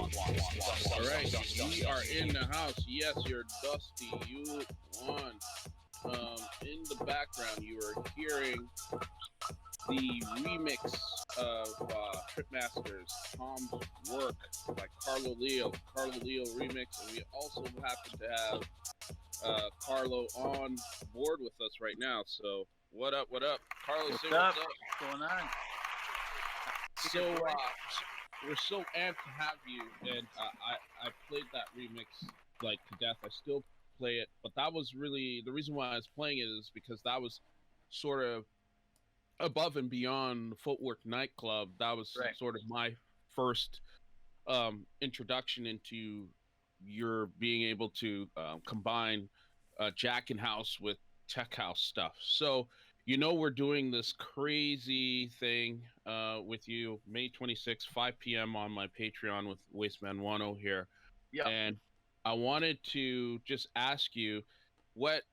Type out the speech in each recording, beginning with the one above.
All right, we are in the house. Yes, you're Dusty. You on. In the background, you are hearing the remix of Tripmasters, Tom's Work by Carlo Leo. Carlo Leo remix, and we also happen to have Carlo on board with us right now. So, what up? What up, Carlo? What's say up? what's up. What's going on? So we're so amped to have you, and I played that remix like to death. I still play it, but that was really the reason why I was playing it is because that was sort of above and beyond Footwork Nightclub. That was Right. sort of my first introduction into your being able to combine Jackin' House with tech house stuff. So we're doing this crazy thing with you May 26th, 5 p.m. on my Patreon with Wasteman Wano here. Yeah. And I wanted to just ask you what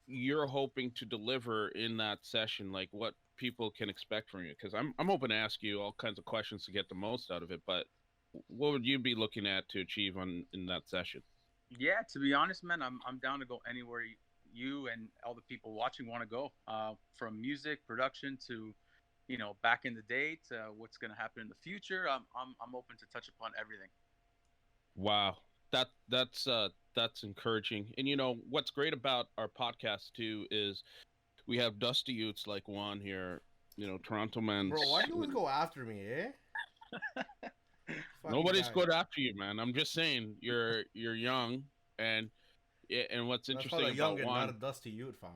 you're hoping to deliver in that session, like what people can expect from you, because I'm hoping to ask you all kinds of questions to get the most out of it, but what would you be looking at to achieve in that session? Yeah, to be honest, man, I'm down to go anywhere you and all the people watching want to go. From music production to, back in the day to what's going to happen in the future. I'm open to touch upon everything. Wow, that's encouraging. And what's great about our podcast too is we have dusty youths like Juan here. Toronto man. Bro, why do you always go after me, eh? Nobody's going after you, man. I'm just saying you're young, and what's interesting about young Juan, not a dusty youth, fam.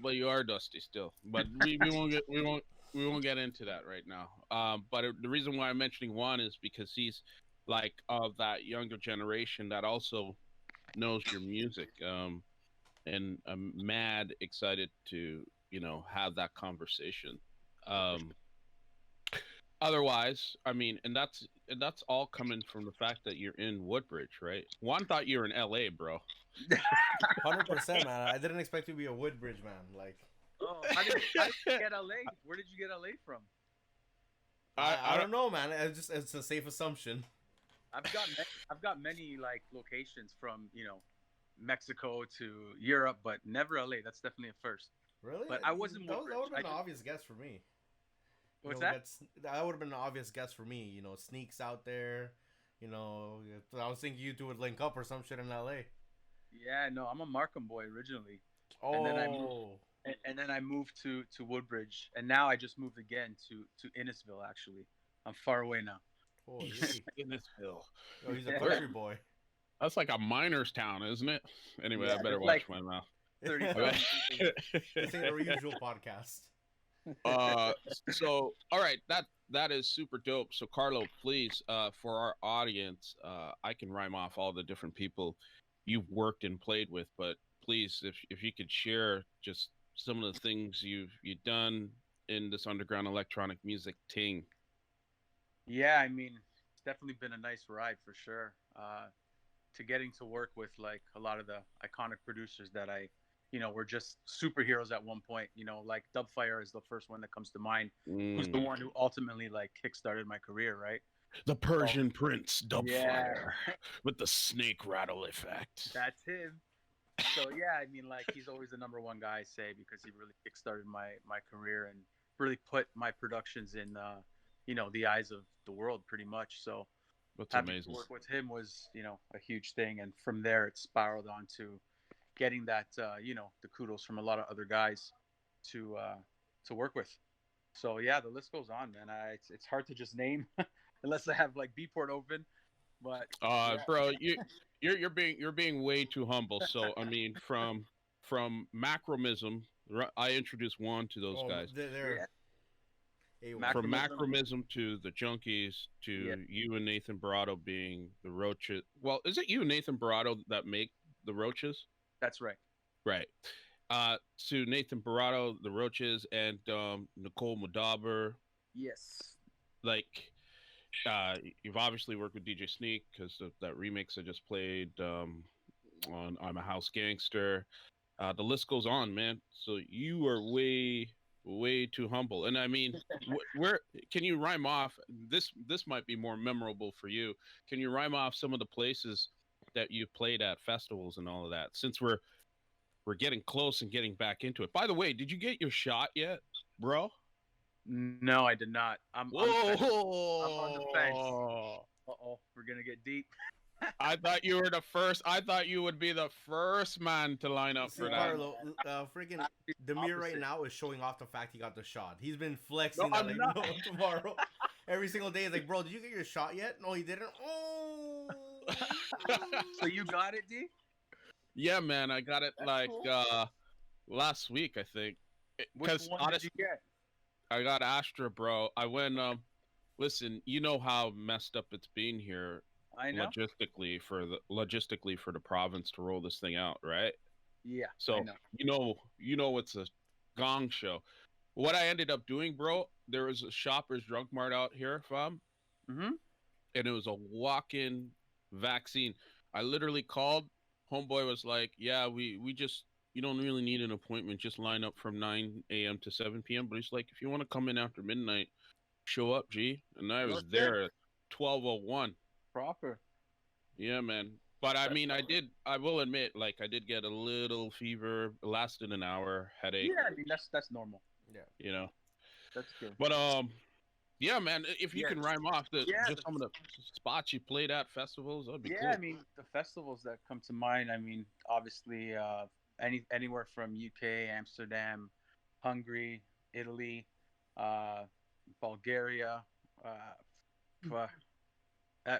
But you are dusty still. But we won't get into that right now. But the reason why I'm mentioning Juan is because he's like of that younger generation that also knows your music. And I'm mad excited to have that conversation. Otherwise, I mean, and that's all coming from the fact that you're in Woodbridge, right? Juan thought you were in LA, bro. 100%, man. I didn't expect you to be a Woodbridge man. Like, how did you get LA? Where did you get LA from? I don't know, man. It's a safe assumption. I've got many like locations from Mexico to Europe, but never LA. That's definitely a first. Really? But I wasn't. That would have been an obvious guess for me. What's that? That would have been an obvious guess for me. Sneaks out there. I was thinking you two would link up or some shit in LA. Yeah, no, I'm a Markham boy originally. Oh. And then I moved to Woodbridge, and now I just moved again to Innisville. Actually, I'm far away now. Oh, Innisville. Oh, he's a country boy. That's like a miner's town, isn't it? Anyway, Yeah, I better like watch my mouth. 30,000 people. This ain't our usual podcast. So all right, that is super dope. So Carlo, please, for our audience, I can rhyme off all the different people you've worked and played with, but please, if you could share just some of the things you've done in this underground electronic music ting. Yeah, I mean, it's definitely been a nice ride for sure. To getting to work with like a lot of the iconic producers that were just superheroes at one point. Like Dubfire is the first one that comes to mind. Who's the one who ultimately like kickstarted my career, right? The Persian Prince, Dubfire, with the snake rattle effect. That's him. So yeah, I mean, like he's always the number one guy I say because he really kickstarted my career and really put my productions in the eyes of the world pretty much. So that's having amazing. to work with him was a huge thing, and from there it spiraled onto getting that the kudos from a lot of other guys to work with. So yeah, the list goes on, man. It's hard to just name unless I have like Beatport open. But bro, you're being way too humble. So I mean, from Macromism, I introduced Juan to those guys. From Macromism to the Junkies to you and Nathan Barato being the Roaches. Well, is it you and Nathan Barato that make the Roaches? That's right. Right. To Nathan Barato, the Roaches, and Nicole Madaber. Yes. Like, you've obviously worked with DJ Sneak because of that remix I just played on I'm a House Gangster. The list goes on, man. So you are way way too humble. And I mean, where can you rhyme off this? This might be more memorable for you. Can you rhyme off some of the places that you played at festivals and all of that? Since we're getting close and getting back into it. By the way, did you get your shot yet, bro? No, I did not. I'm Whoa! on the fence. I'm on the fence. Uh-oh, we're gonna get deep. I thought you were the first. I thought you would be the first man to line up See, for that. Carlo, freaking Demuir right now is showing off the fact he got the shot. He's been flexing No, that I'm like, not. no, tomorrow. Every single day is like, bro, did you get your shot yet? No, he didn't. Oh. So you got it, D? Yeah, man, I got it That's like cool. last week, I think. Which Because one did you get? I got Astra, bro. I went. Listen, you know how messed up it's been here I know. logistically for the province to roll this thing out, right? Yeah. I So know. you know it's a gong show. What I ended up doing, bro, there was a Shoppers Drug Mart out here, fam, Mm-hmm. and it was a walk-in vaccine. I literally called. Homeboy was like, "Yeah, we just you don't really need an appointment. Just line up from 9 a.m. to 7 p.m." But he's like, "If you want to come in after midnight, show up, G." And I was there at 12:01. Proper. Yeah, man. But I mean, I will admit, like, I did get a little fever, lasted an hour, headache, Yeah, I mean that's normal. Yeah. you know. That's good. But yeah, man. If you Yeah. can rhyme off Yeah, just some of the spots you played at festivals, that'd be Yeah, cool. I mean the festivals that come to mind. I mean, obviously, anywhere from UK, Amsterdam, Hungary, Italy, uh, Bulgaria. Uh, uh,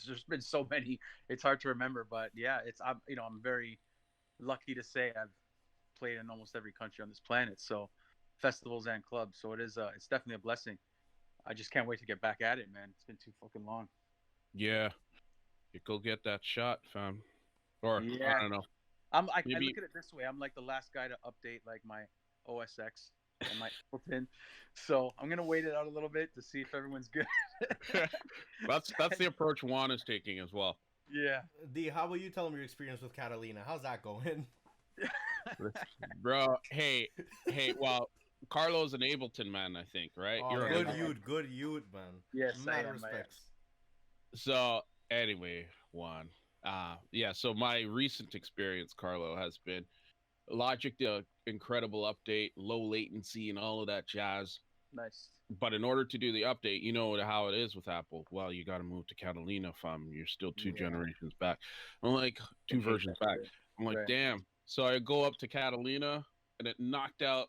there's been so many. It's hard to remember, but yeah, I'm very lucky to say I've played in almost every country on this planet. So festivals and clubs. So it's definitely a blessing. I just can't wait to get back at it, man. It's been too fucking long. Yeah, you go get that shot, fam. Or Yeah. I don't know. I Maybe look at it this way. I'm like the last guy to update like my OSX and my Ableton. So I'm gonna wait it out a little bit to see if everyone's good. that's the approach Juan is taking as well. Yeah. D, how about you tell him your experience with Catalina? How's that going? Bro, hey, well, Carlo's an Ableton man, I think, right? Oh, You're an good Ableton. good youth, man. Yes, I Mad am, respects. So anyway, Juan. Yeah, so my recent experience, Carlo, has been Logic did an incredible update, low latency and all of that jazz. Nice. But in order to do the update, you know how it is with Apple. Well, you got to move to Catalina, fam. You're still two generations back. I'm like two versions back. I'm like, damn. So I go up to Catalina, and it knocked out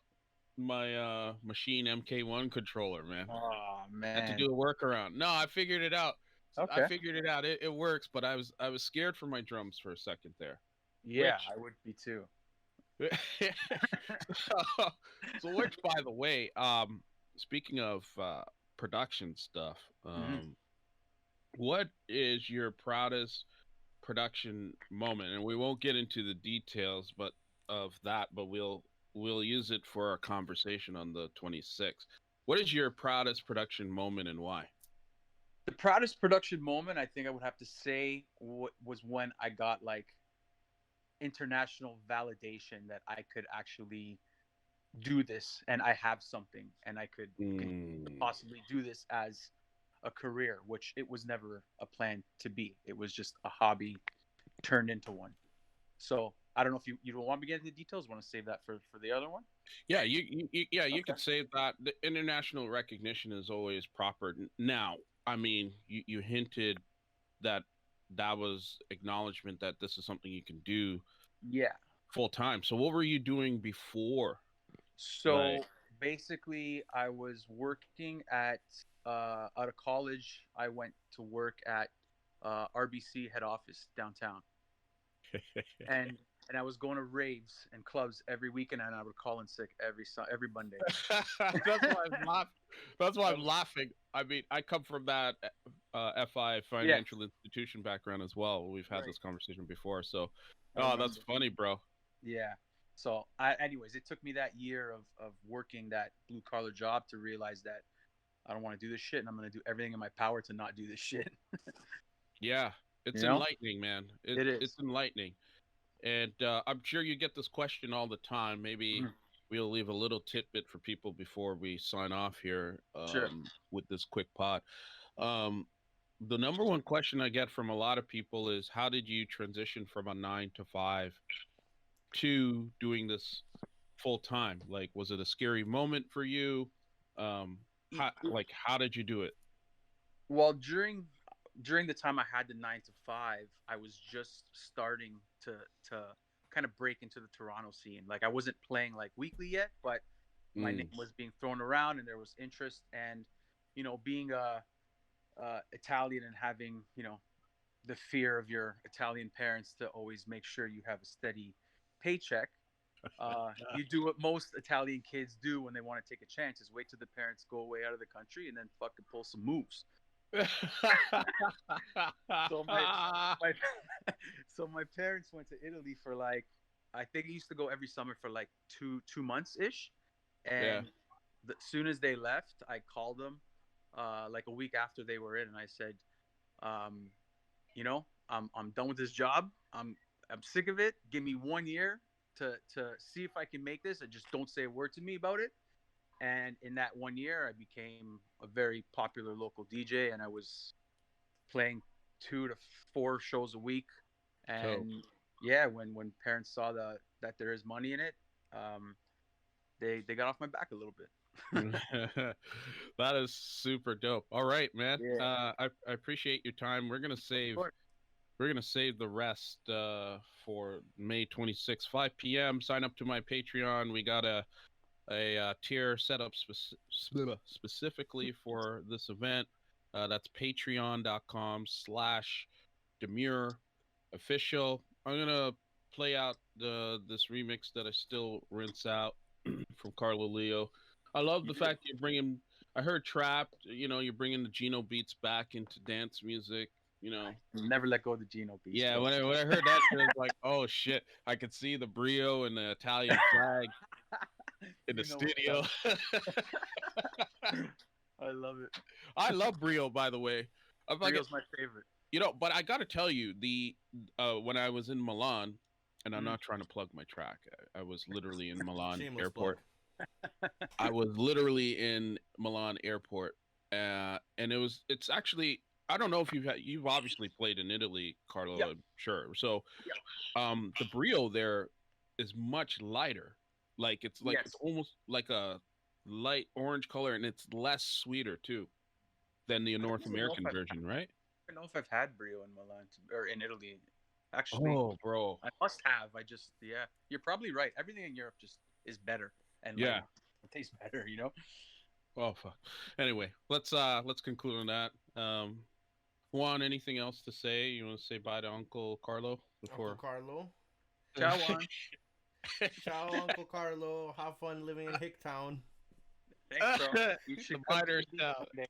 my Machine MK1 controller, man. Oh man. I had to do a workaround. No, I figured it out. Okay. I figured it out. It works, but I was scared for my drums for a second there. Yeah, I would be too. So which, by the way, speaking of production stuff, what is your proudest production moment? And we won't get into the details, but we'll use it for our conversation on the 26th. What is your proudest production moment and why? The proudest production moment, I think I would have to say, was when I got like international validation that I could actually do this and I have something and I could possibly do this as a career, which it was never a plan to be. It was just a hobby turned into one. So I don't know if you don't want me to get into details. Want to save that for the other one? Yeah, you could say that the international recognition is always proper. Now, I mean, you hinted that was acknowledgement that this is something you can do full time. So what were you doing before? So basically I was working at out of college. I went to work at RBC head office downtown. and I was going to raves and clubs every weekend, and I would call in sick every Monday. That's why I'm laughing. I mean, I come from that FI financial institution background as well. We've had this conversation before, so that's funny, bro. Yeah. So, anyways, it took me that year of working that blue collar job to realize that I don't want to do this shit, and I'm going to do everything in my power to not do this shit. Yeah, it's enlightening, man. It is. It's enlightening. And I'm sure you get this question all the time. Maybe we'll leave a little tidbit for people before we sign off here Sure. with this quick pod. Um, the number one question I get from a lot of people is, how did you transition from a 9 to 5 to doing this full time? Like, was it a scary moment for you? How did you do it? Well, during the time I had the 9 to 5, I was just starting to kind of break into the Toronto scene. Like I wasn't playing like weekly yet, but my name was being thrown around and there was interest. And being Italian and having the fear of your Italian parents to always make sure you have a steady paycheck. You do what most Italian kids do when they want to take a chance: is wait till the parents go away out of the country and then fucking pull some moves. So my so my parents went to Italy for like, I think I used to go every summer for like two months ish, and as soon as they left, I called them like a week after they were in, and I said, I'm done with this job. I'm sick of it. Give me 1 year to see if I can make this, and just don't say a word to me about it. And in that 1 year, I became a very popular local DJ, and I was playing 2 to 4 shows a week. And yeah, when parents saw that there is money in it, they got off my back a little bit. That is super dope. All right, man. Yeah. I appreciate your time. We're gonna save the rest for May 26th, 5 p.m. Sign up to my Patreon. We got a tier set up specifically for this event. That's patreon.com/Demuir official. I'm gonna play out this remix that I still rinse out from Carlo Leo. I love the fact you're bringing. I heard Trapped. You're bringing the Gino beats back into dance music. Never let go of the Gino beats. Yeah, when I heard that, I was like, oh shit! I could see the brio and the Italian flag in the studio. I love it. I love brio, by the way. Brio's my favorite. But I gotta tell you, when I was in Milan, and I'm not trying to plug my track. I was literally in Milan Shameless airport. I was literally in Milan airport, and it's actually, I don't know if you've obviously played in Italy, Carlo. Yep. I'm sure. So, the brio there is much lighter. Like it's almost like a light orange color, and it's less sweeter too than the North American version, right? I don't know if I've had brio in Milan or in Italy. Actually, oh, bro, I must have. You're probably right. Everything in Europe just is better, and it tastes better. Oh fuck. Anyway, let's conclude on that. Juan, anything else to say? You want to say bye to Uncle Carlo before? Uncle Carlo. Ciao, Juan. Ciao, Uncle Carlo. Have fun living in Hicktown. Thanks, bro. You should come to me someday.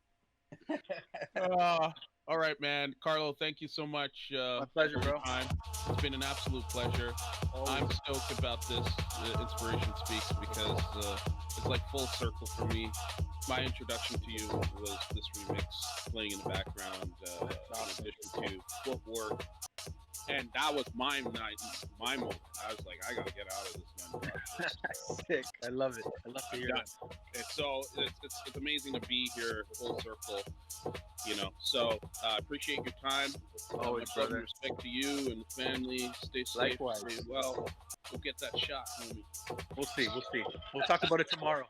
All right, man. Carlo, thank you so much. My pleasure, bro. It's been an absolute pleasure. I'm stoked about this Inspiration Speaks because it's like full circle for me. My introduction to you was this remix playing in the background in addition to footwork. And that was my moment. I was like, I gotta get out of this, man. Sick. I love it. I love to hear that. So it's amazing to be here, full circle. So I appreciate your time. Always, my brother. Respect to you and the family. Stay safe. Likewise. Stay well. Go get that shot, homie. We'll see. We'll talk about it tomorrow.